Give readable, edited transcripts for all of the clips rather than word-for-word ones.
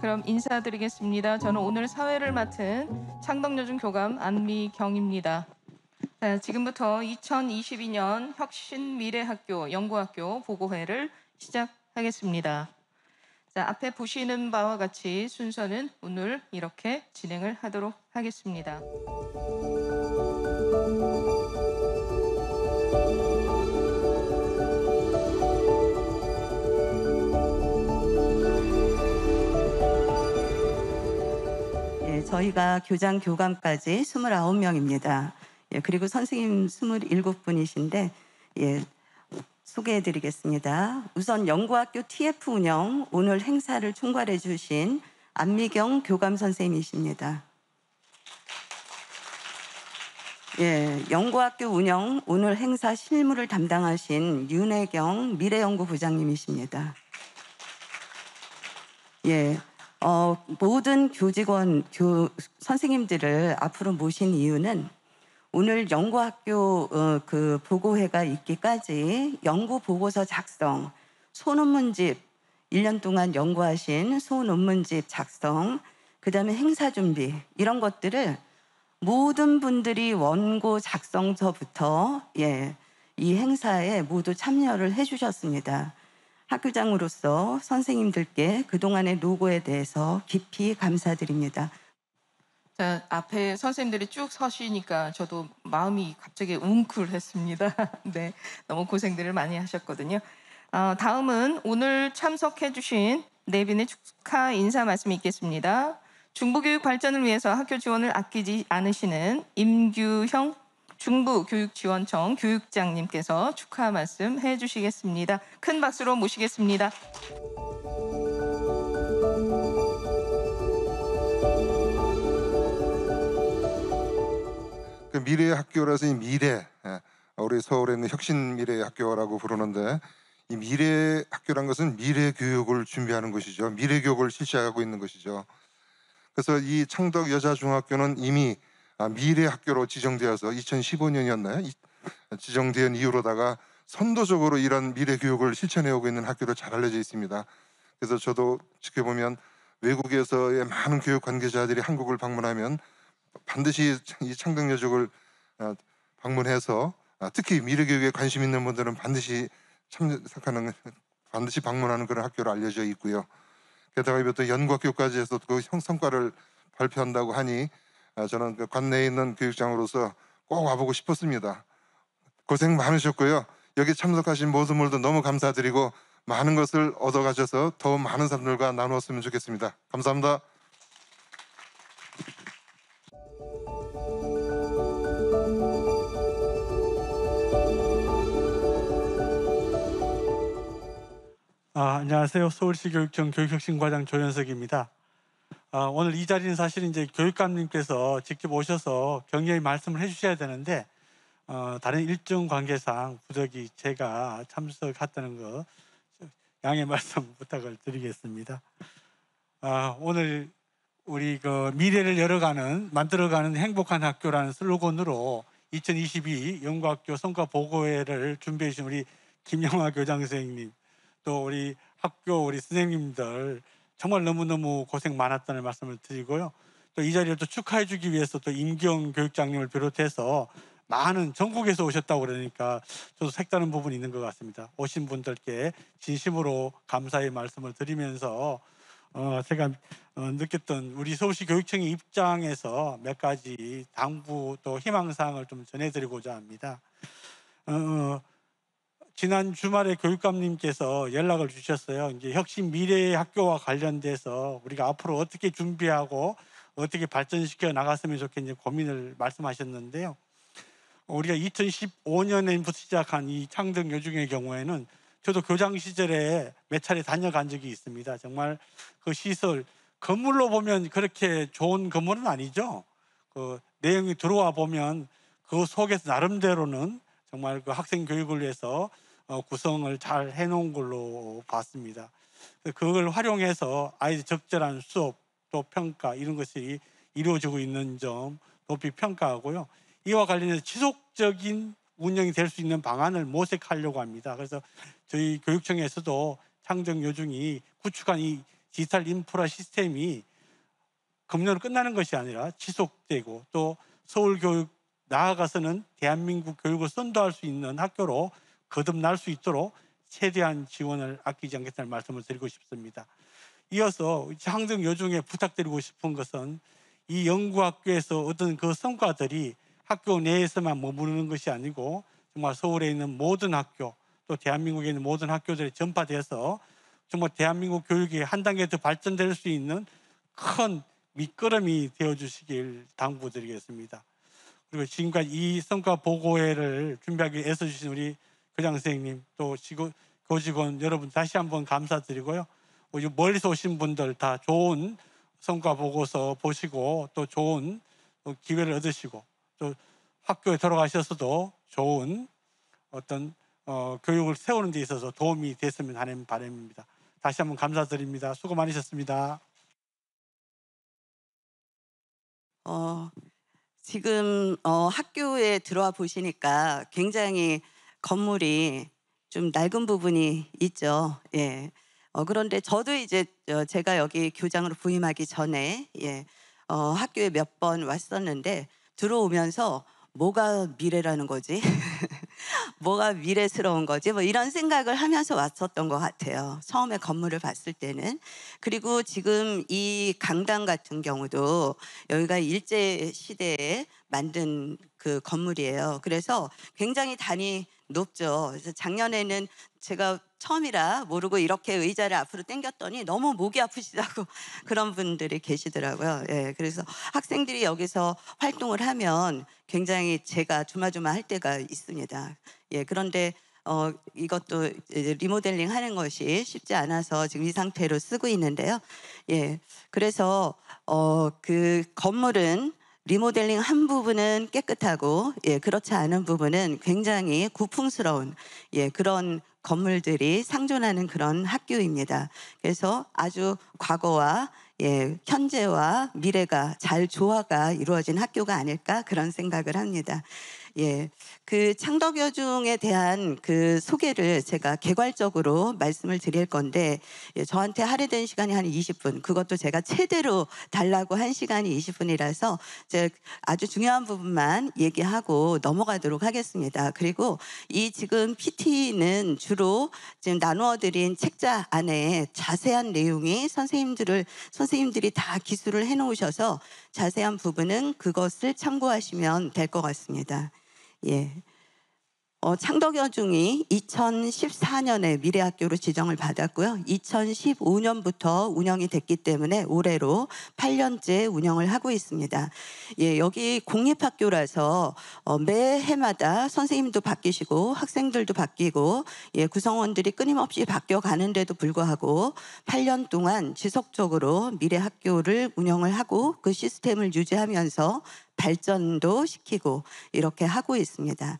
그럼 인사드리겠습니다. 저는 오늘 사회를 맡은 창덕여중 교감 안미경입니다. 자, 지금부터 2022년 혁신미래학교 연구학교 보고회를 시작하겠습니다. 자, 앞에 보시는 바와 같이 순서는 오늘 이렇게 진행을 하도록 하겠습니다. 저희가 교장, 교감까지 29명입니다. 그리고 선생님 27분이신데 소개해드리겠습니다. 우선 연구학교 TF 운영 오늘 행사를 총괄해 주신 안미경 교감 선생님이십니다. 연구학교 운영 오늘 행사 실무를 담당하신 윤혜경 미래연구부장님이십니다. 모든 교직원, 선생님들을 앞으로 모신 이유는 오늘 연구학교 보고회가 있기까지 연구 보고서 작성, 소논문집 1년 동안 연구하신 소논문집 작성, 그다음에 행사 준비 이런 것들을 모든 분들이 원고 작성서부터 이 행사에 모두 참여를 해주셨습니다. 학교장으로서 선생님들께 그동안의 노고에 대해서 깊이 감사드립니다. 자, 앞에 선생님들이 쭉 서시니까 저도 마음이 갑자기 웅클했습니다. 네, 너무 고생들을 많이 하셨거든요. 다음은 오늘 참석해 주신 네 분의 축하 인사 말씀이 있겠습니다. 중부교육 발전을 위해서 학교 지원을 아끼지 않으시는 임규형 중부교육지원청 교육장님께서 축하 말씀 해주시겠습니다. 큰 박수로 모시겠습니다. 그 미래의 학교라서 이 미래, 우리 서울에 있는 혁신 미래의 학교라고 부르는데, 이 미래 학교란 것은 미래 교육을 준비하는 것이죠. 미래 교육을 실시하고 있는 것이죠. 그래서 이 창덕 여자중학교는 이미 미래 학교로 지정되어서 2015년이었나요? 지정된 이후로다가 선도적으로 이런 미래 교육을 실천해 오고 있는 학교로 잘 알려져 있습니다. 그래서 저도 지켜보면 외국에서의 많은 교육 관계자들이 한국을 방문하면 반드시 이 창덕여중을 방문해서 특히 미래 교육에 관심 있는 분들은 반드시 반드시 방문하는 그런 학교로 알려져 있고요. 게다가 이것도 연구학교까지 해서 그 성과를 발표한다고 하니 저는 그 관내에 있는 교육장으로서 꼭 와보고 싶었습니다. 고생 많으셨고요. 여기 참석하신 모든 분들도 너무 감사드리고 많은 것을 얻어가셔서 더 많은 사람들과 나누었으면 좋겠습니다. 감사합니다. 안녕하세요. 서울시 교육청 교육혁신과장 조현석입니다. 오늘 이 자리는 사실 이제 교육감님께서 직접 오셔서 격려의 말씀을 해주셔야 되는데 다른 일정 관계상 부득이 제가 참석했다는 거 양해 말씀 부탁을 드리겠습니다. 오늘 우리 그 미래를 만들어가는 행복한 학교라는 슬로건으로 2022 연구학교 성과 보고회를 준비해 주신 우리 김영화 교장 선생님, 또 우리 학교 우리 선생님들 정말 너무너무 고생 많았다는 말씀을 드리고요. 또 이 자리를 또 축하해 주기 위해서 또 임경 교육장님을 비롯해서 많은 전국에서 오셨다고 그러니까 저도 색다른 부분이 있는 것 같습니다. 오신 분들께 진심으로 감사의 말씀을 드리면서 제가 느꼈던 우리 서울시 교육청의 입장에서 몇 가지 당부 또 희망사항을 좀 전해드리고자 합니다. 지난 주말에 교육감님께서 연락을 주셨어요. 이제 혁신 미래의 학교와 관련돼서 우리가 앞으로 어떻게 준비하고 어떻게 발전시켜 나갔으면 좋겠는지 고민을 말씀하셨는데요. 우리가 2015년부터 시작한 이 창덕 여중의 경우에는 저도 교장 시절에 몇 차례 다녀간 적이 있습니다. 정말 그 시설 건물로 보면 그렇게 좋은 건물은 아니죠. 그 내용이 들어와 보면 그 속에서 나름대로는 정말 그 학생 교육을 위해서 구성을 잘 해놓은 걸로 봤습니다. 그걸 활용해서 아이들 적절한 수업 또 평가 이런 것이 이루어지고 있는 점 높이 평가하고요. 이와 관련해서 지속적인 운영이 될 수 있는 방안을 모색하려고 합니다. 그래서 저희 교육청에서도 창덕여중이 구축한 이 디지털 인프라 시스템이 금년으로 끝나는 것이 아니라 지속되고 또 서울 교육 나아가서는 대한민국 교육을 선도할 수 있는 학교로 거듭날 수 있도록 최대한 지원을 아끼지 않겠다는 말씀을 드리고 싶습니다. 이어서 항등 요중에 부탁드리고 싶은 것은 이 연구학교에서 얻은 그 성과들이 학교 내에서만 머무르는 것이 아니고 정말 서울에 있는 모든 학교 또 대한민국에 있는 모든 학교들이 전파돼서 정말 대한민국 교육이 한 단계 더 발전될 수 있는 큰 밑거름이 되어주시길 당부드리겠습니다. 그리고 지금까지 이 성과 보고회를 준비하기 위해 애써주신 우리 교장 선생님 또 교직원 여러분 다시 한번 감사드리고요. 멀리서 오신 분들 다 좋은 성과 보고서 보시고 또 좋은 기회를 얻으시고 또 학교에 돌아가셔서도 좋은 어떤 교육을 세우는 데 있어서 도움이 됐으면 하는 바람입니다. 다시 한번 감사드립니다. 수고 많으셨습니다. 지금 학교에 들어와 보시니까 굉장히 건물이 좀 낡은 부분이 있죠. 예. 그런데 저도 이제 제가 여기 교장으로 부임하기 전에 학교에 몇 번 왔었는데 들어오면서 뭐가 미래라는 거지? 뭐가 미래스러운 거지? 뭐 이런 생각을 하면서 왔었던 것 같아요. 처음에 건물을 봤을 때는. 그리고 지금 이 강당 같은 경우도 여기가 일제시대에 만든 그 건물이에요. 그래서 굉장히 단이 높죠. 그래서 작년에는 제가 처음이라 모르고 이렇게 의자를 앞으로 당겼더니 너무 목이 아프시다고 그런 분들이 계시더라고요. 예, 그래서 학생들이 여기서 활동을 하면 굉장히 제가 조마조마할 때가 있습니다. 예, 그런데 이것도 이제 리모델링 하는 것이 쉽지 않아서 지금 이 상태로 쓰고 있는데요. 예, 그래서 그 건물은 리모델링 한 부분은 깨끗하고 그렇지 않은 부분은 굉장히 고풍스러운 그런 건물들이 상존하는 그런 학교입니다. 그래서 아주 과거와 현재와 미래가 잘 조화가 이루어진 학교가 아닐까 그런 생각을 합니다. 그 창덕여중에 대한 그 소개를 제가 개괄적으로 말씀을 드릴 건데 저한테 할애된 시간이 한 20분, 그것도 제가 최대로 달라고 한 시간이 20분이라서 아주 중요한 부분만 얘기하고 넘어가도록 하겠습니다. 그리고 이 지금 PT는 주로 지금 나누어 드린 책자 안에 자세한 내용이 선생님들이 다 기술을 해 놓으셔서 자세한 부분은 그것을 참고하시면 될 것 같습니다. 창덕여중이 2014년에 미래학교로 지정을 받았고요. 2015년부터 운영이 됐기 때문에 올해로 8년째 운영을 하고 있습니다. 여기 공립학교라서 매해마다 선생님도 바뀌시고 학생들도 바뀌고 구성원들이 끊임없이 바뀌어가는데도 불구하고 8년 동안 지속적으로 미래학교를 운영을 하고 그 시스템을 유지하면서 발전도 시키고 이렇게 하고 있습니다.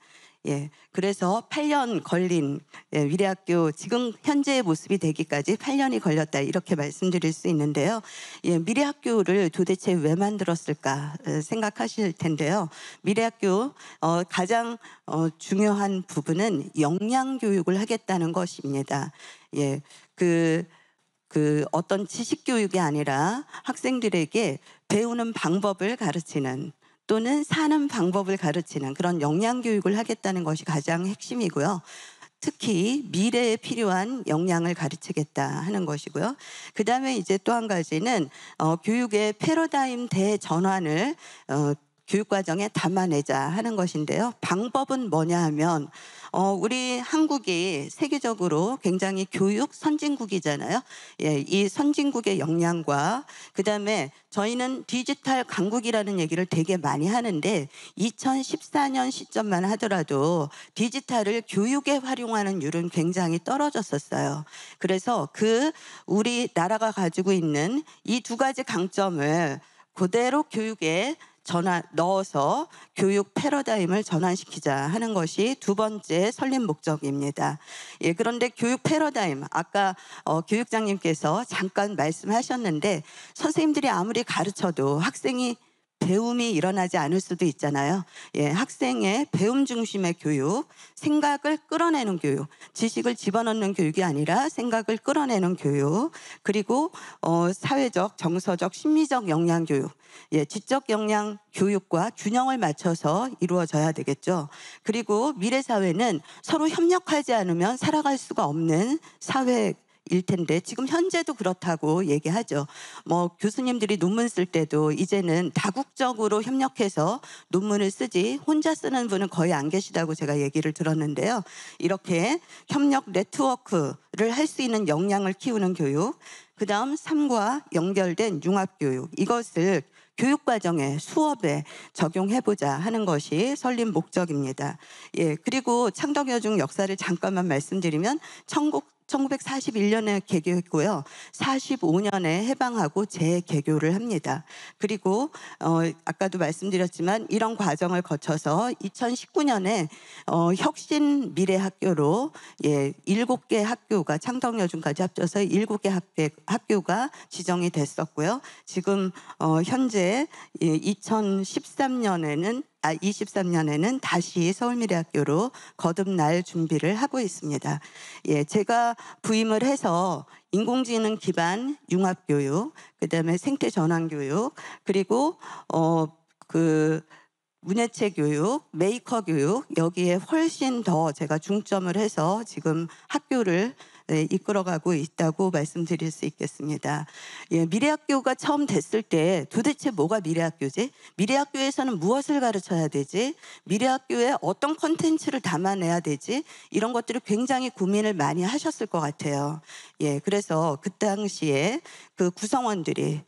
그래서 8년 걸린 미래학교 지금 현재의 모습이 되기까지 8년이 걸렸다 이렇게 말씀드릴 수 있는데요. 미래학교를 도대체 왜 만들었을까 생각하실 텐데요. 미래학교 가장 중요한 부분은 역량교육을 하겠다는 것입니다. 그 어떤 지식교육이 아니라 학생들에게 배우는 방법을 가르치는 또는 사는 방법을 가르치는 그런 역량교육을 하겠다는 것이 가장 핵심이고요. 특히 미래에 필요한 역량을 가르치겠다 하는 것이고요. 그 다음에 이제 또 한 가지는 교육의 패러다임 대전환을 교육과정에 담아내자 하는 것인데요. 방법은 뭐냐 하면 우리 한국이 세계적으로 굉장히 교육 선진국이잖아요. 이 선진국의 역량과 그다음에 저희는 디지털 강국이라는 얘기를 되게 많이 하는데 2014년 시점만 하더라도 디지털을 교육에 활용하는 율은 굉장히 떨어졌었어요. 그래서 우리 나라가 가지고 있는 이 두 가지 강점을 그대로 교육에 넣어서 교육 패러다임을 전환시키자 하는 것이 두 번째 설립 목적입니다. 그런데 교육 패러다임, 아까 교육장님께서 잠깐 말씀하셨는데 선생님들이 아무리 가르쳐도 학생이 배움이 일어나지 않을 수도 있잖아요. 예, 학생의 배움 중심의 교육, 생각을 끌어내는 교육, 지식을 집어넣는 교육이 아니라 생각을 끌어내는 교육, 그리고 사회적, 정서적, 심리적 역량 교육, 예, 지적 역량 교육과 균형을 맞춰서 이루어져야 되겠죠. 그리고 미래 사회는 서로 협력하지 않으면 살아갈 수가 없는 사회 일 텐데 지금 현재도 그렇다고 얘기하죠. 뭐 교수님들이 논문 쓸 때도 이제는 다국적으로 협력해서 논문을 쓰지 혼자 쓰는 분은 거의 안 계시다고 제가 얘기를 들었는데요. 이렇게 협력 네트워크를 할 수 있는 역량을 키우는 교육, 그다음 삶과 연결된 융합교육, 이것을 교육과정에 수업에 적용해보자 하는 것이 설립 목적입니다. 예, 그리고 창덕여중 역사를 잠깐만 말씀드리면 1941년에 개교했고요. 45년에 해방하고 재개교를 합니다. 그리고 아까도 말씀드렸지만 이런 과정을 거쳐서 2019년에 혁신 미래학교로 7개 학교가 창덕여중까지 합쳐서 7개 학교가 지정이 됐었고요. 지금 현재 23년에는 다시 서울미래학교로 거듭날 준비를 하고 있습니다. 예, 제가 부임을 해서 인공지능 기반 융합교육, 그다음에 생태 전환 교육, 그리고 문예체 교육, 메이커 교육, 여기에 훨씬 더 제가 중점을 해서 지금 학교를 이끌어가고 있다고 말씀드릴 수 있겠습니다. 예, 미래학교가 처음 됐을 때 도대체 뭐가 미래학교지? 미래학교에서는 무엇을 가르쳐야 되지? 미래학교에 어떤 콘텐츠를 담아내야 되지? 이런 것들을 굉장히 고민을 많이 하셨을 것 같아요. 예, 그래서 그 당시에 그 구성원들이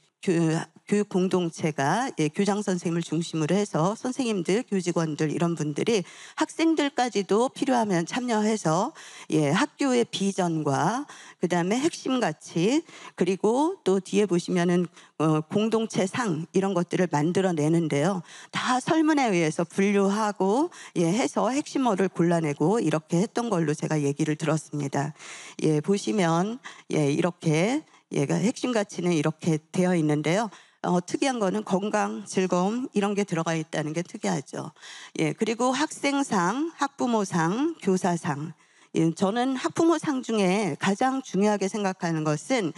교육 공동체가 교장 선생님을 중심으로 해서 선생님들, 교직원들 이런 분들이 학생들까지도 필요하면 참여해서 학교의 비전과 그다음에 핵심 가치, 그리고 또 뒤에 보시면은 공동체 상 이런 것들을 만들어내는데요. 다 설문에 의해서 분류하고 해서 핵심어를 골라내고 이렇게 했던 걸로 제가 얘기를 들었습니다. 예, 보시면 이렇게 얘가 핵심 가치는 이렇게 되어 있는데요. 특이한 거는 건강, 즐거움 이런 게 들어가 있다는 게 특이하죠. 예, 그리고 학생상, 학부모상, 교사상. 예, 저는 학부모상 중에 가장 중요하게 생각하는 것은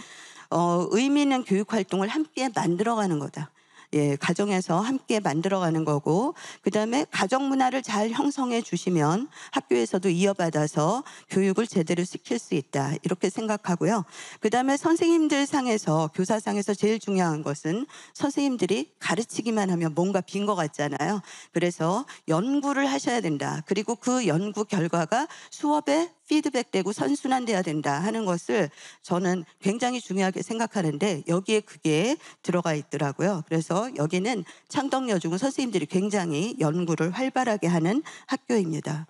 의미 있는 교육 활동을 함께 만들어가는 거다. 예, 가정에서 함께 만들어가는 거고, 그 다음에 가정 문화를 잘 형성해 주시면 학교에서도 이어받아서 교육을 제대로 시킬 수 있다, 이렇게 생각하고요. 그 다음에 선생님들 상에서, 교사 상에서 제일 중요한 것은 선생님들이 가르치기만 하면 뭔가 빈 것 같잖아요. 그래서 연구를 하셔야 된다. 그리고 그 연구 결과가 수업에 피드백되고 선순환돼야 된다 하는 것을 저는 굉장히 중요하게 생각하는데 여기에 그게 들어가 있더라고요. 그래서 여기는 창덕여중은 선생님들이 굉장히 연구를 활발하게 하는 학교입니다.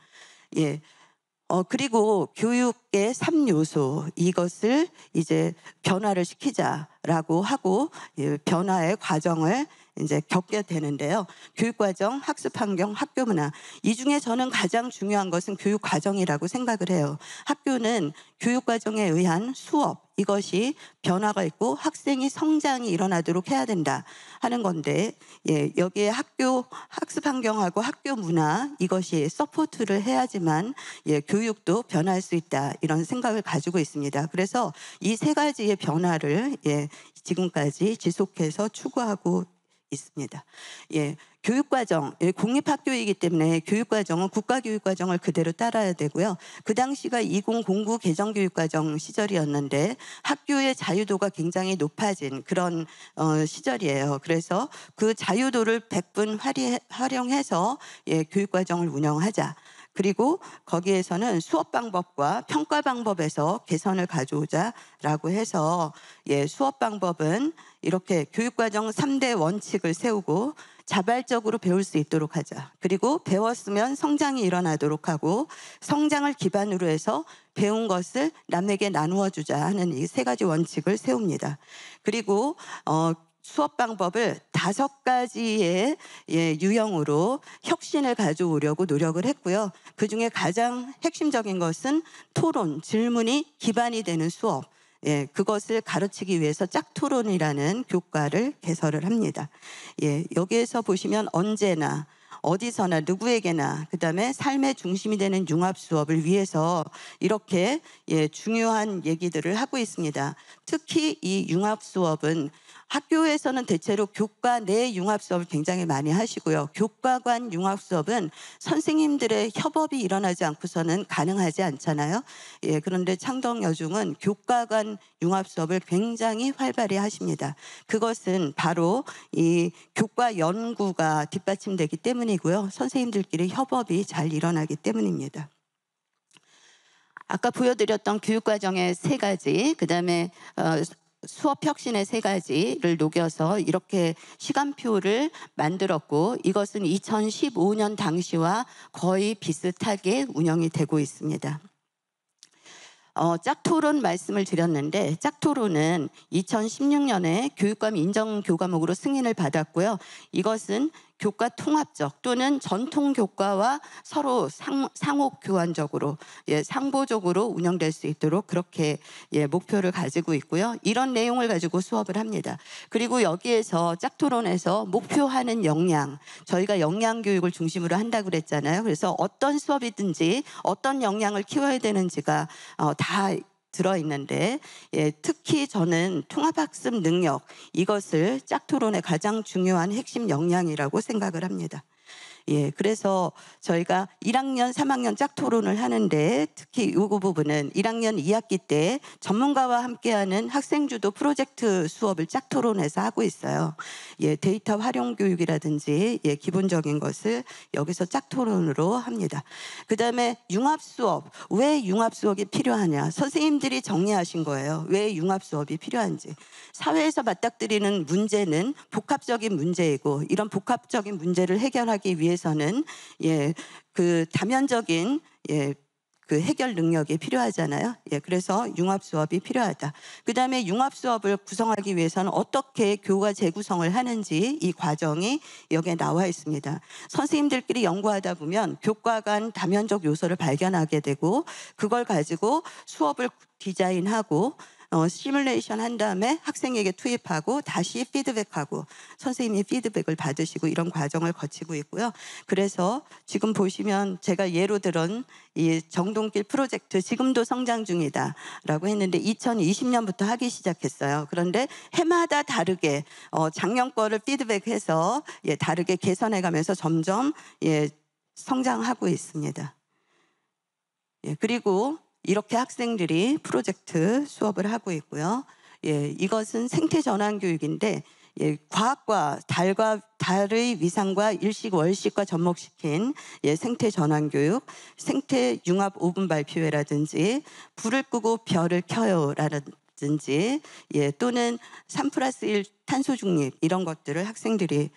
예. 그리고 교육의 3요소, 이것을 이제 변화를 시키자라고 하고 변화의 과정을 이제 겪게 되는데요. 교육과정, 학습환경, 학교문화, 이 중에 저는 가장 중요한 것은 교육과정이라고 생각을 해요. 학교는 교육과정에 의한 수업, 이것이 변화가 있고 학생이 성장이 일어나도록 해야 된다 하는 건데, 여기에 학교 학습환경하고 학교 문화, 이것이 서포트를 해야지만 교육도 변화할 수 있다, 이런 생각을 가지고 있습니다. 그래서 이 세 가지의 변화를 지금까지 지속해서 추구하고 있습니다. 교육과정, 공립학교이기 때문에 교육과정은 국가교육과정을 그대로 따라야 되고요. 그 당시가 2009 개정교육과정 시절이었는데 학교의 자유도가 굉장히 높아진 그런 시절이에요. 그래서 그 자유도를 100분 활용해서 교육과정을 운영하자. 그리고 거기에서는 수업 방법과 평가 방법에서 개선을 가져오자라고 해서 수업 방법은 이렇게 교육과정 3대 원칙을 세우고 자발적으로 배울 수 있도록 하자. 그리고 배웠으면 성장이 일어나도록 하고 성장을 기반으로 해서 배운 것을 남에게 나누어 주자 하는 이 세 가지 원칙을 세웁니다. 그리고 수업 방법을 5가지의 유형으로 혁신을 가져오려고 노력을 했고요. 그중에 가장 핵심적인 것은 토론, 질문이 기반이 되는 수업, 예, 그것을 가르치기 위해서 짝토론이라는 교과를 개설을 합니다. 예, 여기에서 보시면 언제나 어디서나 누구에게나 그다음에 삶의 중심이 되는 융합 수업을 위해서 이렇게 중요한 얘기들을 하고 있습니다. 특히 이 융합 수업은 학교에서는 대체로 교과 내 융합 수업을 굉장히 많이 하시고요. 교과 간 융합 수업은 선생님들의 협업이 일어나지 않고서는 가능하지 않잖아요. 예, 그런데 창덕여중은 교과 간 융합 수업을 굉장히 활발히 하십니다. 그것은 바로 이 교과 연구가 뒷받침되기 때문이고요. 선생님들끼리 협업이 잘 일어나기 때문입니다. 아까 보여드렸던 교육과정의 3가지, 그다음에 수업 혁신의 3가지를 녹여서 이렇게 시간표를 만들었고, 이것은 2015년 당시와 거의 비슷하게 운영이 되고 있습니다. 짝토론 말씀을 드렸는데, 짝토론은 2016년에 교육감 인정 교과목으로 승인을 받았고요. 이것은 교과 통합적 또는 전통 교과와 서로 상호 교환적으로 상보적으로 운영될 수 있도록 그렇게 목표를 가지고 있고요. 이런 내용을 가지고 수업을 합니다. 그리고 여기에서 짝토론에서 목표하는 역량, 저희가 역량 교육을 중심으로 한다고 그랬잖아요. 그래서 어떤 수업이든지 어떤 역량을 키워야 되는지가 다 들어있는데, 특히 저는 통합학습 능력, 이것을 짝토론의 가장 중요한 핵심 역량이라고 생각을 합니다. 그래서 저희가 1학년, 3학년 짝토론을 하는데, 특히 이 부분은 1학년 2학기 때 전문가와 함께하는 학생주도 프로젝트 수업을 짝토론해서 하고 있어요. 데이터 활용 교육이라든지 기본적인 것을 여기서 짝토론으로 합니다. 그 다음에 융합 수업, 왜 융합 수업이 필요하냐? 선생님들이 정리하신 거예요. 왜 융합 수업이 필요한지. 사회에서 맞닥뜨리는 문제는 복합적인 문제이고, 이런 복합적인 문제를 해결하기 위해서는 그 다면적인 그 해결 능력이 필요하잖아요. 그래서 융합 수업이 필요하다. 그 다음에 융합 수업을 구성하기 위해서는 어떻게 교과 재구성을 하는지 이 과정이 여기에 나와 있습니다. 선생님들끼리 연구하다 보면 교과 간 다면적 요소를 발견하게 되고, 그걸 가지고 수업을 디자인하고 시뮬레이션 한 다음에 학생에게 투입하고 다시 피드백하고 선생님이 피드백을 받으시고, 이런 과정을 거치고 있고요. 그래서 지금 보시면 제가 예로 들은 이 정동길 프로젝트, 지금도 성장 중이다 라고 했는데 2020년부터 하기 시작했어요. 그런데 해마다 다르게 작년 거를 피드백해서 다르게 개선해 가면서 점점 성장하고 있습니다. 그리고 이렇게 학생들이 프로젝트 수업을 하고 있고요. 이것은 생태 전환 교육인데, 과학과 달의 위상과 일식 월식과 접목시킨 생태 전환 교육, 생태 융합 5분 발표회라든지 불을 끄고 별을 켜요라든지 또는 3+1 탄소 중립, 이런 것들을 학생들이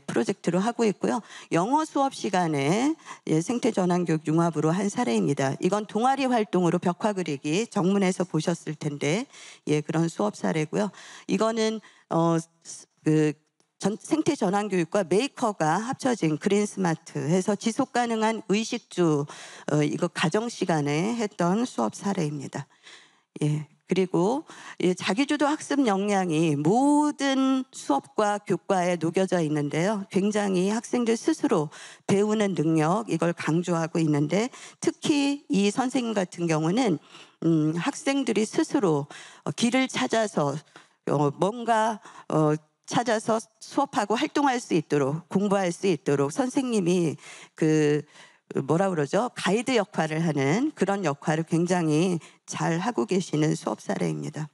프로젝트로 하고 있고요. 영어 수업 시간에 생태 전환 교육 융합으로 한 사례입니다. 이건 동아리 활동으로 벽화 그리기, 정문에서 보셨을 텐데 그런 수업 사례고요. 이거는 생태 전환 교육과 메이커가 합쳐진 그린 스마트 해서 지속 가능한 의식주, 이거 가정 시간에 했던 수업 사례입니다. 그리고 자기주도 학습 역량이 모든 수업과 교과에 녹여져 있는데요. 굉장히 학생들 스스로 배우는 능력, 이걸 강조하고 있는데, 특히 이 선생님 같은 경우는 학생들이 스스로 길을 찾아서 뭔가 찾아서 수업하고 활동할 수 있도록, 공부할 수 있도록 선생님이 가이드 역할을 하는 그런 역할을 굉장히 잘 하고 계시는 수업 사례입니다.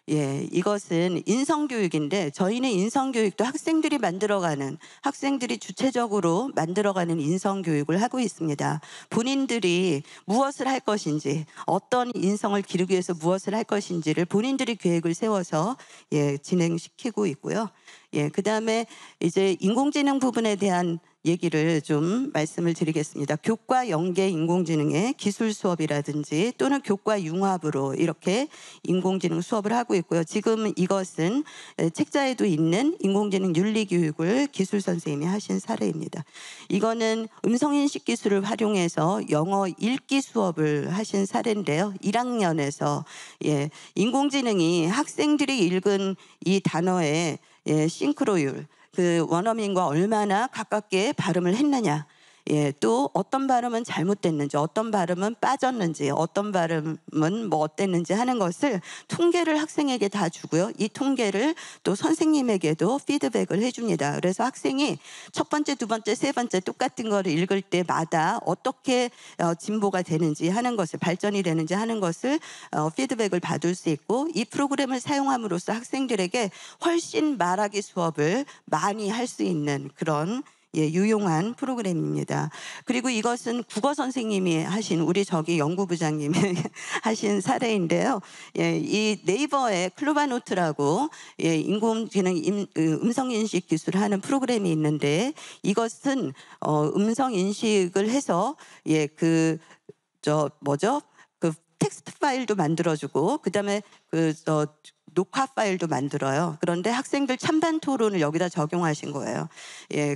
이것은 인성교육인데, 저희는 인성교육도 학생들이 주체적으로 만들어가는 인성교육을 하고 있습니다. 본인들이 무엇을 할 것인지, 어떤 인성을 기르기 위해서 무엇을 할 것인지를 본인들이 계획을 세워서 진행시키고 있고요. 예, 그다음에 이제 인공지능 부분에 대한 얘기를 좀 말씀을 드리겠습니다. 교과 연계 인공지능의 기술 수업이라든지 또는 교과 융합으로 이렇게 인공지능 수업을 하고 있고요. 지금 이것은 책자에도 있는 인공지능 윤리 교육을 기술 선생님이 하신 사례입니다. 이거는 음성인식 기술을 활용해서 영어 읽기 수업을 하신 사례인데요. 1학년에서 인공지능이 학생들이 읽은 이 단어의 싱크로율, 그 원어민과 얼마나 가깝게 발음을 했느냐, 또 어떤 발음은 잘못됐는지, 어떤 발음은 빠졌는지, 어떤 발음은 뭐 어땠는지 하는 것을 통계를 학생에게 다 주고요. 이 통계를 또 선생님에게도 피드백을 해줍니다. 그래서 학생이 첫 번째, 두 번째, 세 번째 똑같은 거를 읽을 때마다 어떻게 진보가 되는지 하는 것을, 발전이 되는지 하는 것을 피드백을 받을 수 있고, 이 프로그램을 사용함으로써 학생들에게 훨씬 말하기 수업을 많이 할 수 있는 그런 유용한 프로그램입니다. 그리고 이것은 국어 선생님이 하신, 우리 저기 연구부장님이 하신 사례인데요. 이 네이버에 클로바노트라고 인공지능 음성인식 기술을 하는 프로그램이 있는데, 이것은 음성인식을 해서 그 텍스트 파일도 만들어주고, 그다음에 녹화 파일도 만들어요. 그런데 학생들 찬반 토론을 여기다 적용하신 거예요.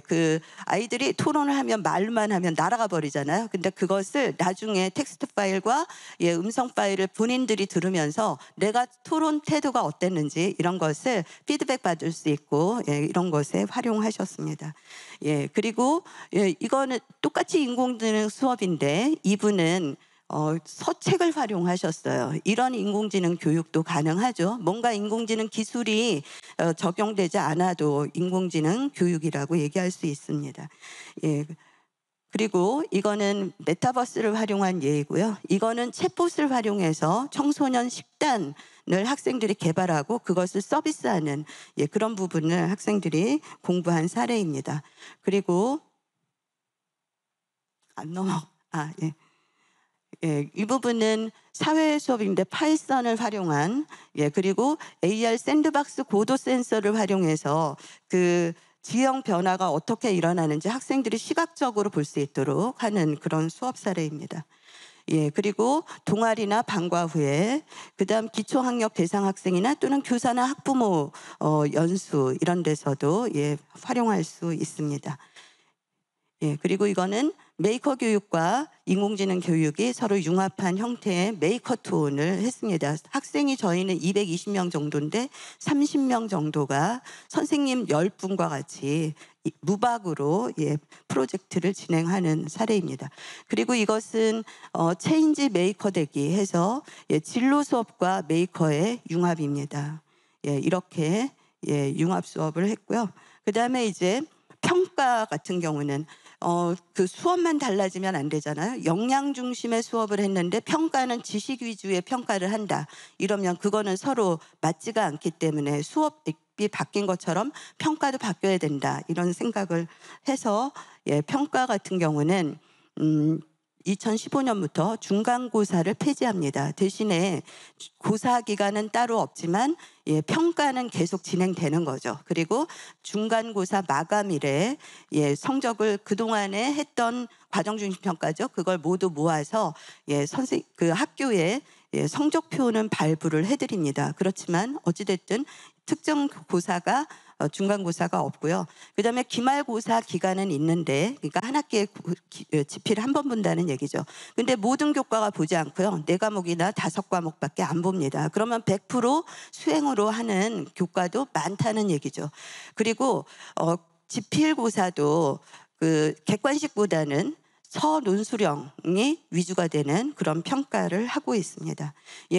그 아이들이 토론을 하면 말만 하면 날아가 버리잖아요. 근데 그것을 나중에 텍스트 파일과 음성 파일을 본인들이 들으면서 내가 토론 태도가 어땠는지 이런 것을 피드백 받을 수 있고, 이런 것에 활용하셨습니다. 그리고 이거는 똑같이 인공지능 수업인데 이분은 서책을 활용하셨어요. 이런 인공지능 교육도 가능하죠. 뭔가 인공지능 기술이 적용되지 않아도 인공지능 교육이라고 얘기할 수 있습니다. 그리고 이거는 메타버스를 활용한 예이고요. 이거는 챗봇을 활용해서 청소년 식단을 학생들이 개발하고 그것을 서비스하는 그런 부분을 학생들이 공부한 사례입니다. 그리고 이 부분은 사회 수업인데 파이썬을 활용한, 그리고 AR 샌드박스 고도 센서를 활용해서 그 지형 변화가 어떻게 일어나는지 학생들이 시각적으로 볼 수 있도록 하는 그런 수업 사례입니다. 그리고 동아리나 방과 후에, 그다음 기초학력 대상 학생이나 또는 교사나 학부모 연수 이런 데서도 활용할 수 있습니다. 그리고 이거는 메이커 교육과 인공지능 교육이 서로 융합한 형태의 메이커 톤을 했습니다. 학생이 저희는 220명 정도인데 30명 정도가 선생님 10분과 같이 무박으로 프로젝트를 진행하는 사례입니다. 그리고 이것은 체인지 메이커 되기 해서 진로 수업과 메이커의 융합입니다. 이렇게 융합 수업을 했고요. 그 다음에 이제 평가 같은 경우는 그 수업만 달라지면 안 되잖아요. 역량 중심의 수업을 했는데 평가는 지식 위주의 평가를 한다. 이러면 그거는 서로 맞지가 않기 때문에 수업이 바뀐 것처럼 평가도 바뀌어야 된다. 이런 생각을 해서 평가 같은 경우는 2015년부터 중간고사를 폐지합니다. 대신에 고사 기간은 따로 없지만 평가는 계속 진행되는 거죠. 그리고 중간고사 마감일에 성적을 그동안에 했던 과정중심평가죠. 그걸 모두 모아서 그 학교에 성적표는 발부를 해드립니다. 그렇지만 어찌됐든 특정 고사가 중간고사가 없고요. 그다음에 기말고사 기간은 있는데, 그러니까 한 학기에 지필을 한 번 본다는 얘기죠. 근데 모든 교과가 보지 않고요. 4과목이나 5과목밖에 안 봅니다. 그러면 100% 수행으로 하는 교과도 많다는 얘기죠. 그리고 지필고사도 그 객관식보다는 서논술형이 위주가 되는 그런 평가를 하고 있습니다.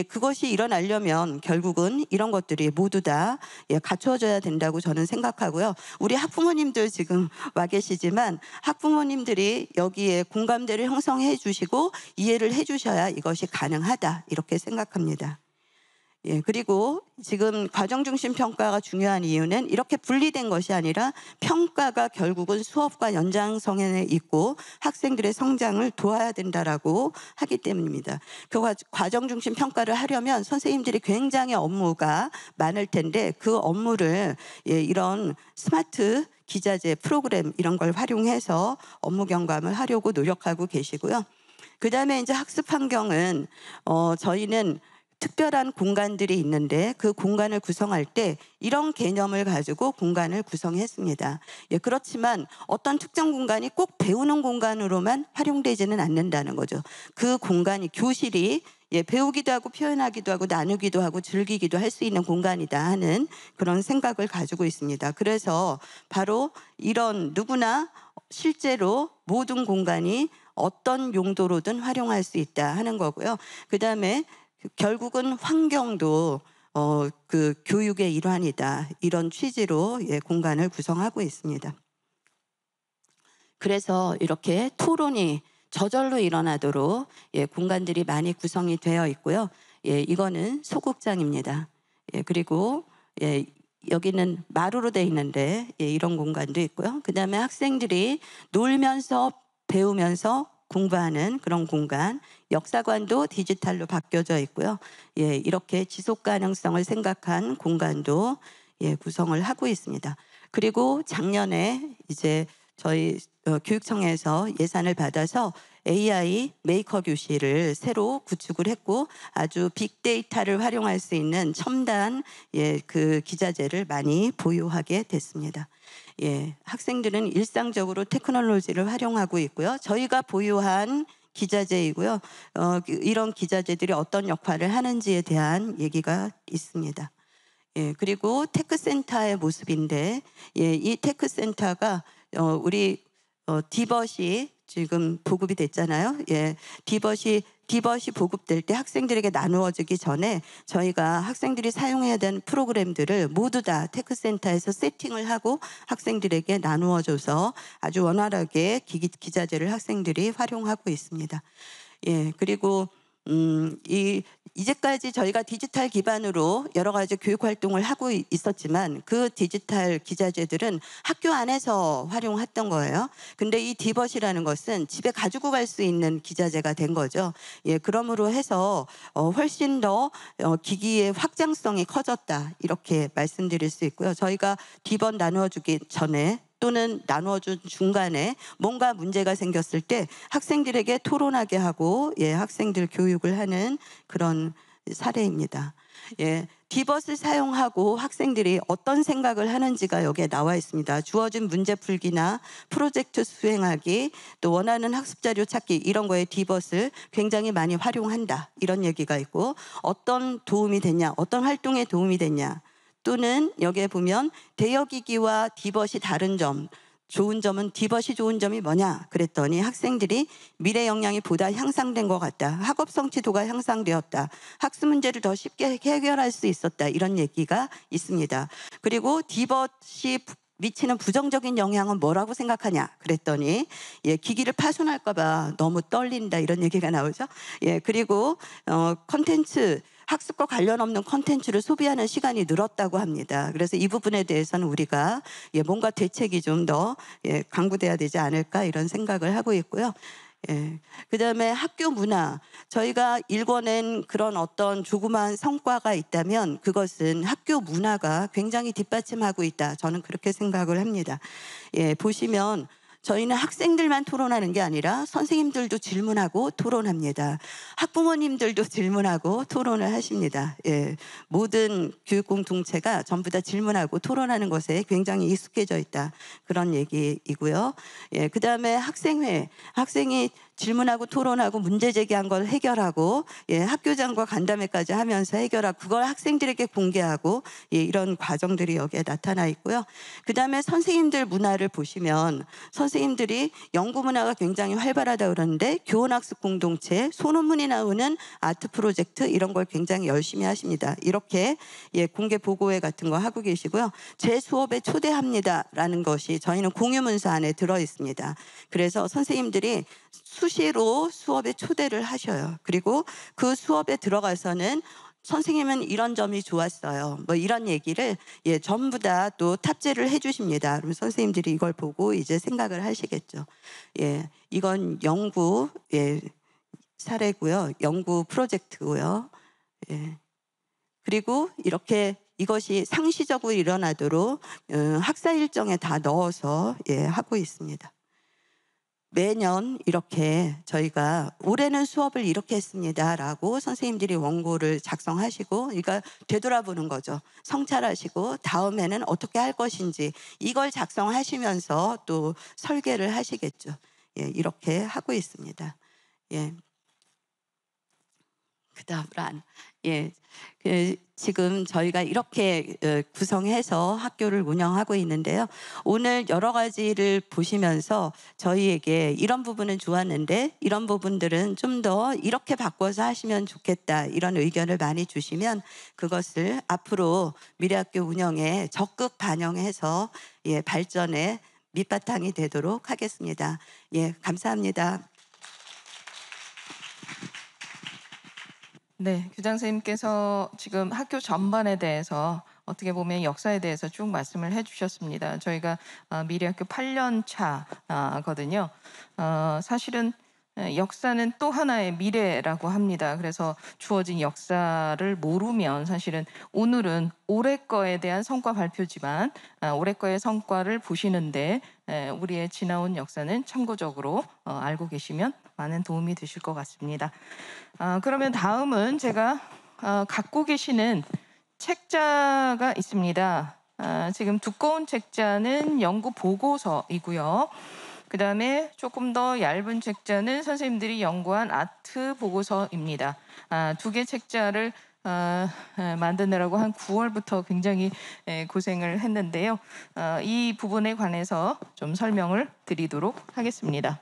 그것이 일어나려면 결국은 이런 것들이 모두 다 갖춰져야 된다고 저는 생각하고요. 우리 학부모님들 지금 와 계시지만 학부모님들이 여기에 공감대를 형성해 주시고 이해를 해 주셔야 이것이 가능하다, 이렇게 생각합니다. 예, 그리고 지금 과정 중심 평가가 중요한 이유는 이렇게 분리된 것이 아니라 평가가 결국은 수업과 연장선에 있고 학생들의 성장을 도와야 된다라고 하기 때문입니다. 그 과정 중심 평가를 하려면 선생님들이 굉장히 업무가 많을 텐데 그 업무를 이런 스마트 기자재 프로그램 이런 걸 활용해서 업무 경감을 하려고 노력하고 계시고요. 그다음에 이제 학습 환경은 저희는 특별한 공간들이 있는데 그 공간을 구성할 때 이런 개념을 가지고 공간을 구성했습니다. 그렇지만 어떤 특정 공간이 꼭 배우는 공간으로만 활용되지는 않는다는 거죠. 그 공간이 교실이 배우기도 하고 표현하기도 하고 나누기도 하고 즐기기도 할 수 있는 공간이다 하는 그런 생각을 가지고 있습니다. 그래서 바로 이런 누구나 실제로 모든 공간이 어떤 용도로든 활용할 수 있다 하는 거고요. 그다음에 결국은 환경도 그 교육의 일환이다 이런 취지로 공간을 구성하고 있습니다. 그래서 이렇게 토론이 저절로 일어나도록 공간들이 많이 구성이 되어 있고요. 이거는 소극장입니다. 그리고 여기는 마루로 되어 있는데 이런 공간도 있고요. 그다음에 학생들이 놀면서 배우면서 공부하는 그런 공간, 역사관도 디지털로 바뀌어져 있고요. 이렇게 지속 가능성을 생각한 공간도 구성을 하고 있습니다. 그리고 작년에 이제 저희 교육청에서 예산을 받아서 AI 메이커 교실을 새로 구축을 했고 아주 빅데이터를 활용할 수 있는 첨단 그 기자재를 많이 보유하게 됐습니다. 학생들은 일상적으로 테크놀로지를 활용하고 있고요. 저희가 보유한 기자재이고요. 이런 기자재들이 어떤 역할을 하는지에 대한 얘기가 있습니다. 그리고 테크센터의 모습인데 이 테크센터가 우리 디벗이 지금 보급이 됐잖아요. 디벗이 보급될 때 학생들에게 나누어지기 전에 저희가 학생들이 사용해야 되는 프로그램들을 모두 다 테크센터에서 세팅을 하고 학생들에게 나누어줘서 아주 원활하게 기자재를 학생들이 활용하고 있습니다. 그리고 이제까지 저희가 디지털 기반으로 여러 가지 교육 활동을 하고 있었지만 그 디지털 기자재들은 학교 안에서 활용했던 거예요. 근데 이 디벗이라는 것은 집에 가지고 갈 수 있는 기자재가 된 거죠. 그러므로 해서 훨씬 더 기기의 확장성이 커졌다 이렇게 말씀드릴 수 있고요. 저희가 디벗 나누어주기 전에 또는 나누어준 중간에 뭔가 문제가 생겼을 때 학생들에게 토론하게 하고 학생들 교육을 하는 그런 사례입니다. 디벗을 사용하고 학생들이 어떤 생각을 하는지가 여기에 나와 있습니다. 주어진 문제 풀기나 프로젝트 수행하기, 또 원하는 학습 자료 찾기 이런 거에 디벗을 굉장히 많이 활용한다 이런 얘기가 있고 어떤 도움이 됐냐, 어떤 활동에 도움이 됐냐 또는 여기에 보면 대여기기와 디벗이 다른 점, 좋은 점은 디벗이 좋은 점이 뭐냐 그랬더니 학생들이 미래 역량이 보다 향상된 것 같다. 학업 성취도가 향상되었다. 학습 문제를 더 쉽게 해결할 수 있었다. 이런 얘기가 있습니다. 그리고 디벗이 미치는 부정적인 영향은 뭐라고 생각하냐 그랬더니 기기를 파손할까 봐 너무 떨린다 이런 얘기가 나오죠. 그리고 콘텐츠 학습과 관련 없는 콘텐츠를 소비하는 시간이 늘었다고 합니다. 그래서 이 부분에 대해서는 우리가 뭔가 대책이 좀 더 강구돼야 되지 않을까 이런 생각을 하고 있고요. 그다음에 학교 문화, 저희가 일궈낸 그런 어떤 조그마한 성과가 있다면 그것은 학교 문화가 굉장히 뒷받침하고 있다. 저는 그렇게 생각을 합니다. 보시면 저희는 학생들만 토론하는 게 아니라 선생님들도 질문하고 토론합니다. 학부모님들도 질문하고 토론을 하십니다. 모든 교육 공동체가 전부 다 질문하고 토론하는 것에 굉장히 익숙해져 있다. 그런 얘기이고요. 그다음에 학생회, 학생이 질문하고 토론하고 문제 제기한 걸 해결하고 학교장과 간담회까지 하면서 해결하고 그걸 학생들에게 공개하고 이런 과정들이 여기에 나타나 있고요. 그다음에 선생님들 문화를 보시면 선생님들이 연구 문화가 굉장히 활발하다 그러는데 교원학습 공동체, 소논문이 나오는 아트 프로젝트 이런 걸 굉장히 열심히 하십니다. 이렇게 공개 보고회 같은 거 하고 계시고요. 제 수업에 초대합니다라는 것이 저희는 공유문서 안에 들어 있습니다. 그래서 선생님들이 수시로 수업에 초대를 하셔요. 그리고 그 수업에 들어가서는 선생님은 이런 점이 좋았어요. 뭐 이런 얘기를 전부 다 또 탑재를 해주십니다. 그럼 선생님들이 이걸 보고 이제 생각을 하시겠죠. 이건 연구 사례고요, 연구 프로젝트고요. 그리고 이렇게 이것이 상시적으로 일어나도록 학사 일정에 다 넣어서 하고 있습니다. 매년 이렇게 저희가 올해는 수업을 이렇게 했습니다라고 선생님들이 원고를 작성하시고, 그러니까 되돌아보는 거죠. 성찰하시고 다음에는 어떻게 할 것인지 이걸 작성하시면서 또 설계를 하시겠죠. 이렇게 하고 있습니다. 그다음으로 지금 저희가 이렇게 구성해서 학교를 운영하고 있는데요. 오늘 여러 가지를 보시면서 저희에게 이런 부분은 좋았는데 이런 부분들은 좀 더 이렇게 바꿔서 하시면 좋겠다, 이런 의견을 많이 주시면 그것을 앞으로 미래학교 운영에 적극 반영해서 발전의 밑바탕이 되도록 하겠습니다. 감사합니다. 네, 교장 선생님께서 지금 학교 전반에 대해서 어떻게 보면 역사에 대해서 쭉 말씀을 해주셨습니다. 저희가 미래학교 8년 차거든요. 사실은 역사는 또 하나의 미래라고 합니다. 그래서 주어진 역사를 모르면 사실은 오늘은 올해 거에 대한 성과 발표지만 올해 거의 성과를 보시는데 우리의 지나온 역사는 참고적으로 알고 계시면 많은 도움이 되실 것 같습니다. 그러면 다음은 제가 갖고 계시는 책자가 있습니다. 지금 두꺼운 책자는 연구 보고서이고요. 그 다음에 조금 더 얇은 책자는 선생님들이 연구한 아트 보고서입니다. 두 개 책자를 만드느라고 한 9월부터 굉장히 고생을 했는데요. 이 부분에 관해서 좀 설명을 드리도록 하겠습니다.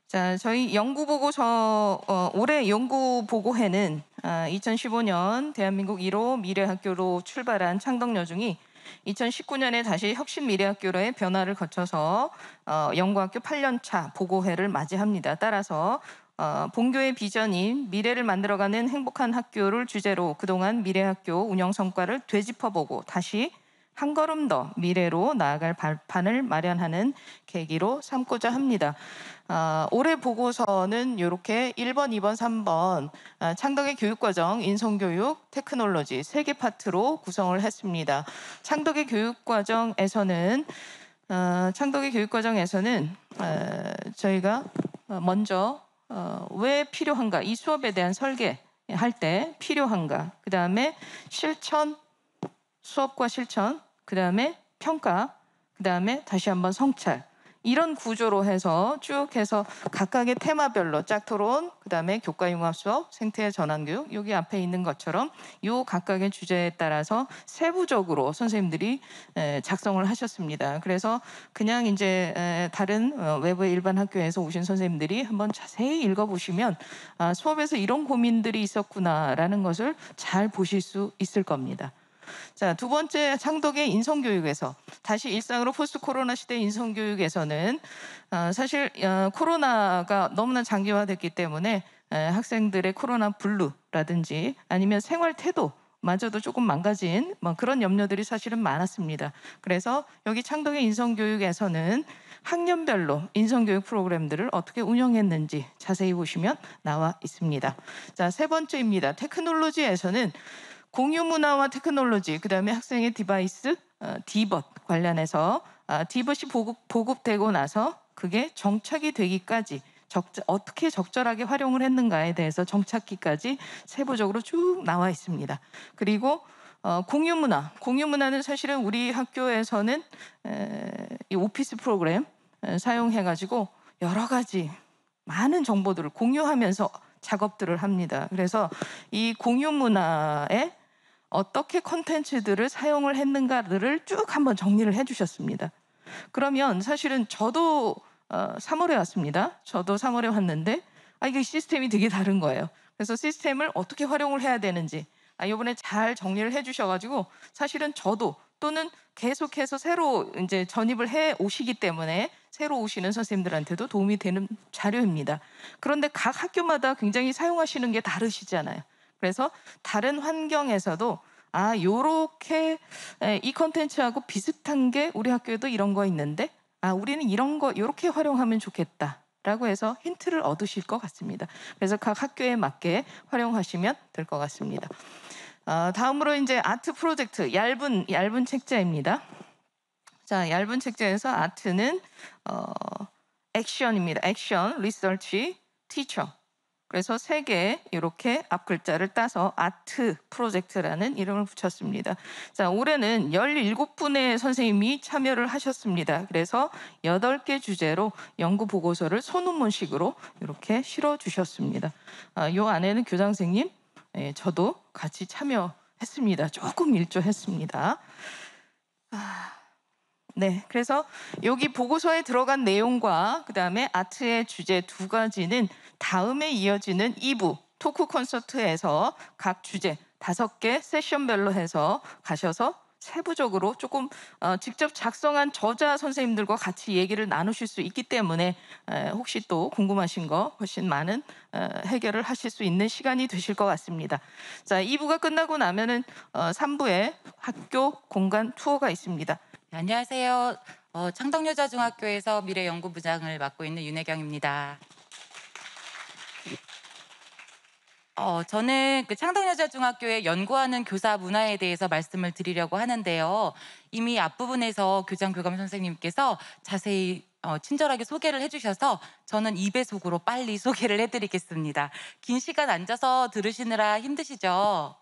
자, 저희 연구보고서 올해 연구보고회는 2015년 대한민국 1호 미래학교로 출발한 창덕여중이 2019년에 다시 혁신미래학교로의 변화를 거쳐서 연구학교 8년차 보고회를 맞이합니다. 따라서 본교의 비전인 미래를 만들어가는 행복한 학교를 주제로 그동안 미래학교 운영 성과를 되짚어보고 다시 한 걸음 더 미래로 나아갈 발판을 마련하는 계기로 삼고자 합니다. 올해 보고서는 이렇게 1번, 2번, 3번 창덕의 교육과정, 인성교육, 테크놀로지 3개 파트로 구성을 했습니다. 창덕의 교육과정에서는 저희가 먼저 왜 필요한가, 이 수업에 대한 설계할 때 필요한가, 그 다음에 실천, 수업과 실천, 그 다음에 평가, 그 다음에 다시 한번 성찰, 이런 구조로 해서 쭉 해서 각각의 테마별로 짝토론, 그 다음에 교과융합 수업, 생태 전환교육, 여기 앞에 있는 것처럼 요 각각의 주제에 따라서 세부적으로 선생님들이 작성을 하셨습니다. 그래서 그냥 이제 다른 외부 일반 학교에서 오신 선생님들이 한번 자세히 읽어보시면 수업에서 이런 고민들이 있었구나라는 것을 잘 보실 수 있을 겁니다. 자, 두 번째 창덕의 인성교육에서 다시 일상으로 포스트 코로나 시대 인성교육에서는 사실 코로나가 너무나 장기화됐기 때문에 학생들의 코로나 블루라든지 아니면 생활 태도 마저도 조금 망가진 그런 염려들이 사실은 많았습니다. 그래서 여기 창덕의 인성교육에서는 학년별로 인성교육 프로그램들을 어떻게 운영했는지 자세히 보시면 나와 있습니다. 자, 세 번째입니다. 테크놀로지에서는 공유 문화와 테크놀로지, 그 다음에 학생의 디바이스, 디벗 관련해서 디벗이 보급되고 나서 그게 정착이 되기까지 어떻게 적절하게 활용을 했는가에 대해서 정착기까지 세부적으로 쭉 나와 있습니다. 그리고 공유 문화는 사실은 우리 학교에서는 이 오피스 프로그램 사용해가지고 여러 가지 많은 정보들을 공유하면서 작업들을 합니다. 그래서 이 공유 문화에 어떻게 콘텐츠들을 사용을 했는가를 쭉 한번 정리를 해주셨습니다. 그러면 사실은 저도 3월에 왔습니다. 저도 3월에 왔는데 이게 시스템이 되게 다른 거예요. 그래서 시스템을 어떻게 활용을 해야 되는지 이번에 잘 정리를 해주셔가지고 사실은 저도 또는 계속해서 새로 이제 전입을 해 오시기 때문에 새로 오시는 선생님들한테도 도움이 되는 자료입니다. 그런데 각 학교마다 굉장히 사용하시는 게 다르시잖아요. 그래서 다른 환경에서도 요렇게 이 컨텐츠하고 비슷한 게 우리 학교에도 이런 거 있는데 우리는 이런 거 요렇게 활용하면 좋겠다라고 해서 힌트를 얻으실 것 같습니다. 그래서 각 학교에 맞게 활용하시면 될 것 같습니다. 다음으로 이제 아트 프로젝트 얇은 책자입니다. 자, 얇은 책자에서 아트는 액션입니다. 액션, 리서치, 티처. 그래서 3개 이렇게 앞 글자를 따서 아트 프로젝트라는 이름을 붙였습니다. 자, 올해는 17분의 선생님이 참여를 하셨습니다. 그래서 8개 주제로 연구 보고서를 소논문식으로 이렇게 실어 주셨습니다. 이 안에는 교장 선생님, 저도 같이 참여했습니다. 조금 일조했습니다. 네, 그래서 여기 보고서에 들어간 내용과 그다음에 아트의 주제 2가지는 다음에 이어지는 2부 토크 콘서트에서 각 주제 5개 세션별로 해서 가셔서 세부적으로 조금 직접 작성한 저자 선생님들과 같이 얘기를 나누실 수 있기 때문에 혹시 또 궁금하신 거 훨씬 많은 해결을 하실 수 있는 시간이 되실 것 같습니다. 자, 2부가 끝나고 나면은 3부에 학교 공간 투어가 있습니다. 네, 안녕하세요. 창덕여자중학교에서 미래연구부장을 맡고 있는 윤혜경입니다. 저는 그 창덕여자중학교에 연구하는 교사 문화에 대해서 말씀을 드리려고 하는데요. 이미 앞부분에서 교장 교감 선생님께서 자세히 친절하게 소개를 해주셔서 저는 2배속으로 빨리 소개를 해드리겠습니다. 긴 시간 앉아서 들으시느라 힘드시죠?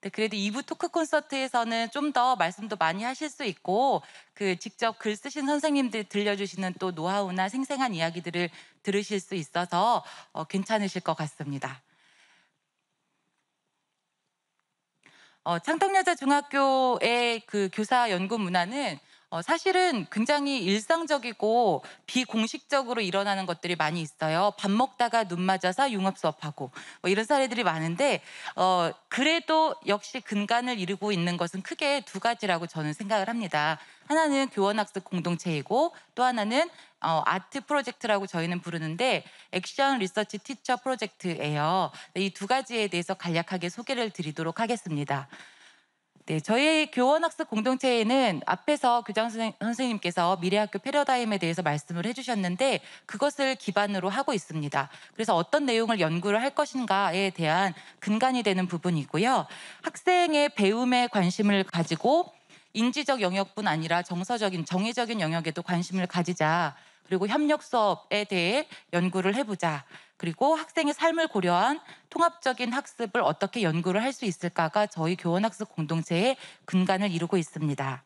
네, 그래도 2부 토크 콘서트에서는 좀 더 말씀도 많이 하실 수 있고 직접 글 쓰신 선생님들 들려주시는 또 노하우나 생생한 이야기들을 들으실 수 있어서 괜찮으실 것 같습니다. 창덕여자중학교의 그 교사 연구 문화는 사실은 굉장히 일상적이고 비공식적으로 일어나는 것들이 많이 있어요. 밥 먹다가 눈 맞아서 융합 수업하고 이런 사례들이 많은데 그래도 역시 근간을 이루고 있는 것은 크게 2가지라고 저는 생각을 합니다. 하나는 교원학습 공동체이고 또 하나는 아트 프로젝트라고 저희는 부르는데 액션 리서치 티처 프로젝트예요. 이 2가지에 대해서 간략하게 소개를 드리도록 하겠습니다. 네, 저희 교원학습 공동체에는 앞에서 교장 선생님께서 미래학교 패러다임에 대해서 말씀을 해주셨는데 그것을 기반으로 하고 있습니다. 그래서 어떤 내용을 연구를 할 것인가에 대한 근간이 되는 부분이고요. 학생의 배움에 관심을 가지고 인지적 영역뿐 아니라 정서적인, 정의적인 영역에도 관심을 가지자. 그리고 협력 수업에 대해 연구를 해보자. 그리고 학생의 삶을 고려한 통합적인 학습을 어떻게 연구를 할 수 있을까가 저희 교원학습 공동체의 근간을 이루고 있습니다.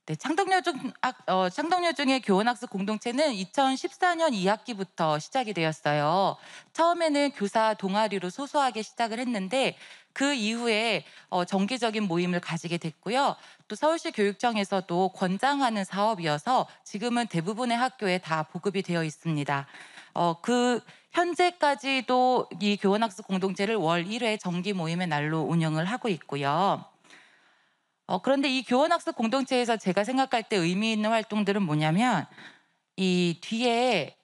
네, 창덕여중의 교원학습 공동체는 2014년 2학기부터 시작이 되었어요. 처음에는 교사 동아리로 소소하게 시작을 했는데 그 이후에 정기적인 모임을 가지게 됐고요. 또 서울시 교육청에서도 권장하는 사업이어서 지금은 대부분의 학교에 다 보급이 되어 있습니다. 현재까지도 이 교원학습 공동체를 월 1회 정기 모임의 날로 운영을 하고 있고요. 그런데 이 교원학습 공동체에서 제가 생각할 때 의미 있는 활동들은 뭐냐면 이 뒤에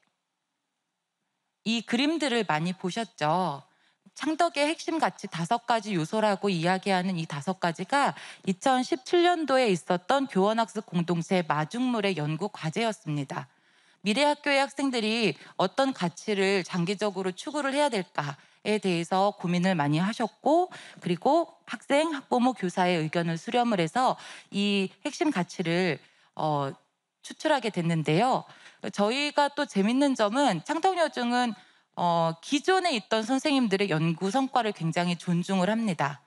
이 그림들을 많이 보셨죠. 창덕의 핵심 가치 5가지 요소라고 이야기하는 이 5가지가 2017년도에 있었던 교원학습 공동체 마중물의 연구 과제였습니다. 미래학교의 학생들이 어떤 가치를 장기적으로 추구를 해야 될까에 대해서 고민을 많이 하셨고 그리고 학생, 학부모, 교사의 의견을 수렴을 해서 이 핵심 가치를 추출하게 됐는데요. 저희가 또 재밌는 점은 창덕여중은 기존에 있던 선생님들의 연구 성과를 굉장히 존중을 합니다.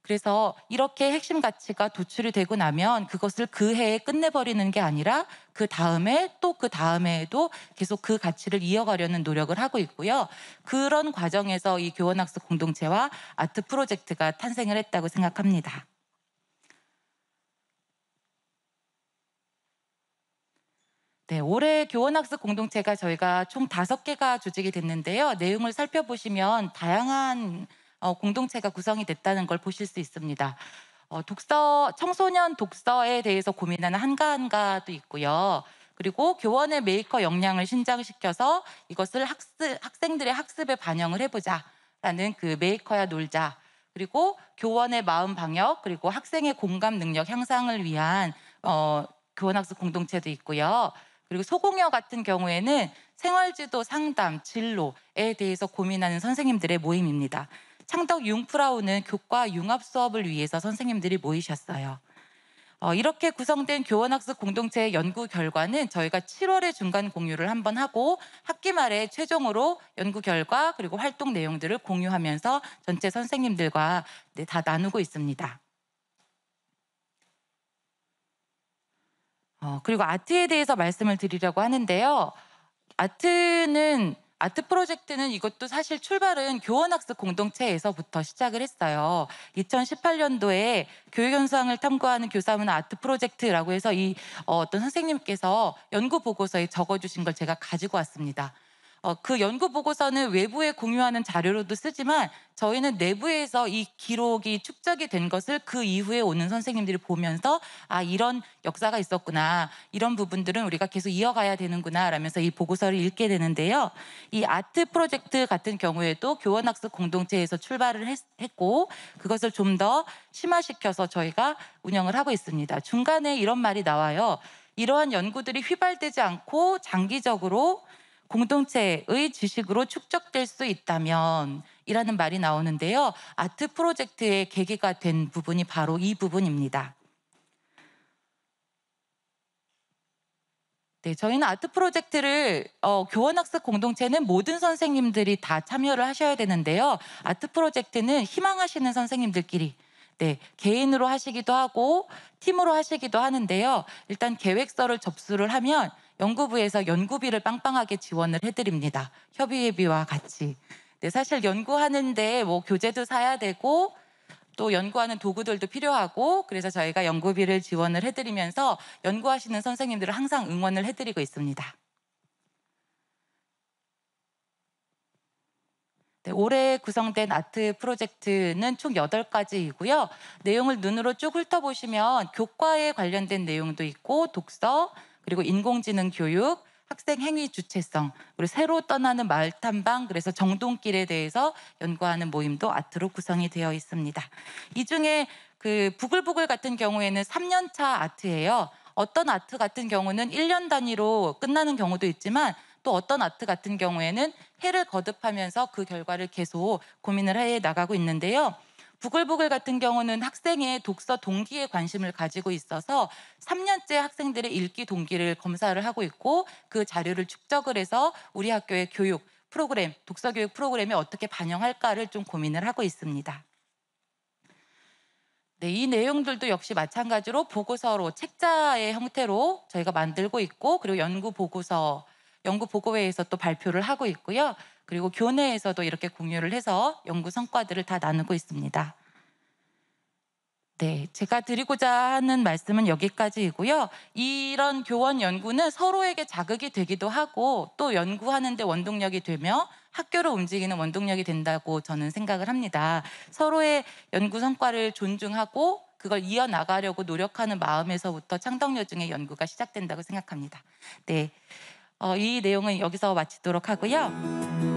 그래서 이렇게 핵심 가치가 도출이 되고 나면 그것을 그 해에 끝내버리는 게 아니라 그 다음에 또 그 다음에도 계속 그 가치를 이어가려는 노력을 하고 있고요. 그런 과정에서 이 교원학습 공동체와 아트 프로젝트가 탄생을 했다고 생각합니다. 네, 올해 교원학습 공동체가 저희가 총 5개가 조직이 됐는데요. 내용을 살펴보시면 다양한 공동체가 구성이 됐다는 걸 보실 수 있습니다. 청소년 독서에 대해서 고민하는 한가한가도 있고요. 그리고 교원의 메이커 역량을 신장시켜서 이것을 학생들의 학습에 반영을 해보자라는 그 메이커야 놀자. 그리고 교원의 마음 방역, 그리고 학생의 공감 능력 향상을 위한 교원학습 공동체도 있고요. 그리고 소공여 같은 경우에는 생활지도 상담, 진로에 대해서 고민하는 선생님들의 모임입니다. 창덕 융프라우는 교과 융합 수업을 위해서 선생님들이 모이셨어요. 이렇게 구성된 교원학습 공동체의 연구 결과는 저희가 7월에 중간 공유를 한번 하고 학기 말에 최종으로 연구 결과 그리고 활동 내용들을 공유하면서 전체 선생님들과 다 나누고 있습니다. 그리고 아트에 대해서 말씀을 드리려고 하는데요. 아트 프로젝트는 이것도 사실 출발은 교원학습 공동체에서부터 시작을 했어요. 2018년도에 교육 현상을 탐구하는 교사문 아트 프로젝트라고 해서 어떤 선생님께서 연구 보고서에 적어주신 걸 제가 가지고 왔습니다. 그 연구 보고서는 외부에 공유하는 자료로도 쓰지만 저희는 내부에서 이 기록이 축적이 된 것을 그 이후에 오는 선생님들이 보면서 이런 역사가 있었구나, 이런 부분들은 우리가 계속 이어가야 되는구나 라면서 이 보고서를 읽게 되는데요. 이 아트 프로젝트 같은 경우에도 교원학습 공동체에서 출발을 했고 그것을 좀 더 심화시켜서 저희가 운영을 하고 있습니다. 중간에 이런 말이 나와요. 이러한 연구들이 휘발되지 않고 장기적으로 공동체의 지식으로 축적될 수 있다면 이라는 말이 나오는데요. 아트 프로젝트의 계기가 된 부분이 바로 이 부분입니다. 네, 저희는 아트 프로젝트를 교원학습 공동체는 모든 선생님들이 다 참여를 하셔야 되는데요. 아트 프로젝트는 희망하시는 선생님들끼리 개인으로 하시기도 하고 팀으로 하시기도 하는데요. 일단 계획서를 접수를 하면 연구부에서 연구비를 빵빵하게 지원을 해드립니다. 협의회비와 같이. 사실 연구하는데 교재도 사야 되고 또 연구하는 도구들도 필요하고 그래서 저희가 연구비를 지원을 해드리면서 연구하시는 선생님들을 항상 응원을 해드리고 있습니다. 올해 구성된 아트 프로젝트는 총 8가지이고요. 내용을 눈으로 쭉 훑어보시면 교과에 관련된 내용도 있고 독서, 그리고 인공지능 교육, 학생 행위 주체성, 그리고 새로 떠나는 마을 탐방, 그래서 정동길에 대해서 연구하는 모임도 아트로 구성이 되어 있습니다. 이 중에 그 부글부글 같은 경우에는 3년차 아트예요. 어떤 아트 같은 경우는 1년 단위로 끝나는 경우도 있지만 또 어떤 아트 같은 경우에는 해를 거듭하면서 그 결과를 계속 고민을 해 나가고 있는데요. 부글부글 같은 경우는 학생의 독서 동기에 관심을 가지고 있어서 3년째 학생들의 읽기 동기를 검사를 하고 있고 그 자료를 축적을 해서 우리 학교의 교육 프로그램, 독서 교육 프로그램에 어떻게 반영할까를 좀 고민을 하고 있습니다. 이 내용들도 역시 마찬가지로 보고서로 책자의 형태로 저희가 만들고 있고 그리고 연구 보고회에서 또 발표를 하고 있고요. 그리고 교내에서도 이렇게 공유를 해서 연구 성과들을 다 나누고 있습니다. 제가 드리고자 하는 말씀은 여기까지이고요. 이런 교원 연구는 서로에게 자극이 되기도 하고 또 연구하는 데 원동력이 되며 학교를 움직이는 원동력이 된다고 저는 생각을 합니다. 서로의 연구 성과를 존중하고 그걸 이어나가려고 노력하는 마음에서부터 창덕여중의 연구가 시작된다고 생각합니다. 이 내용은 여기서 마치도록 하고요.